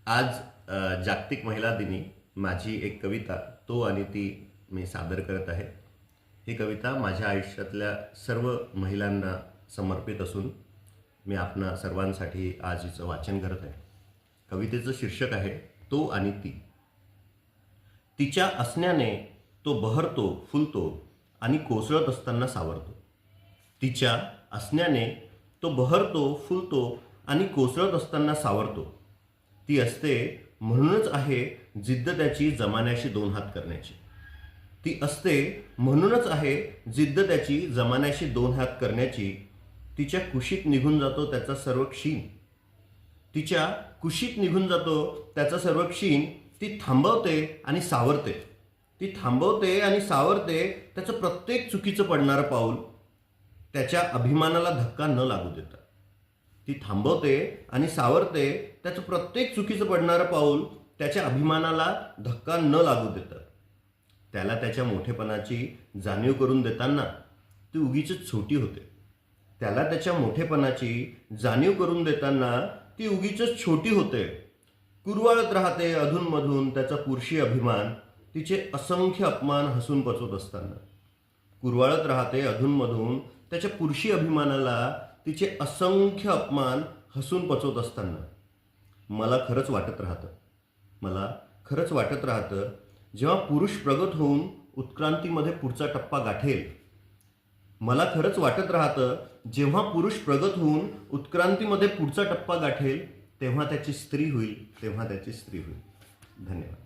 आज जागतिक महिला दिनी माझी एक कविता तो आणि ती मी सादर करत आहे. ही कविता माझ्या आयुष्यातल्या सर्व महिलांना समर्पित असून मी आपणा सर्वांसाठी आज हिचं वाचन करत आहे. कवितेचं शीर्षक आहे तो आणि ती. तिच्या असण्याने तो बहरतो, फुलतो आणि कोसळत असताना सावरतो. तिच्या असण्याने तो बहरतो, फुलतो आणि कोसळत असताना सावरतो. ती असते म्हणूनच आहे जिद्द त्याची जमान्याशी दोन हात करण्याची. ती असते म्हणूनच आहे जिद्द त्याची जमान्याशी दोन हात करण्याची. तिच्या कुशीत निघून जातो त्याचा सर्व क्षीण. तिच्या कुशीत निघून जातो त्याचा सर्व क्षीण. ती थांबवते आणि सावरते. ती थांबवते आणि सावरते त्याचं प्रत्येक चुकीचं पडणारं पाऊल त्याच्या अभिमानाला धक्का न लागू देता. ती थांबवते आणि सावरते त्याचं प्रत्येक चुकीचं पडणारं पाऊल त्याच्या अभिमानाला धक्का न लागू देता. त्याला त्याच्या मोठेपणाची जाणीव करून देताना ती उगीचच छोटी होते. त्याला त्याच्या मोठेपणाची जाणीव करून देताना ती उगीचच छोटी होते. कुरवाळत राहते अधूनमधून त्याचा पुरुषी अभिमान तिचे असंख्य अपमान हसून पचवत असताना. कुरवाळत राहते अधूनमधून त्याच्या पुरुषी अभिमानाला तिचे असंख्य अपमान हसून पचवत असताना. मला खरंच वाटत राहतं जेव्हा पुरुष प्रगत होऊन उत्क्रांतीमध्ये पुढचा टप्पा गाठेल. मला खरंच वाटत राहतं जेव्हा पुरुष प्रगत होऊन उत्क्रांतीमध्ये पुढचा टप्पा गाठेल तेव्हा त्याची स्त्री होईल. धन्यवाद.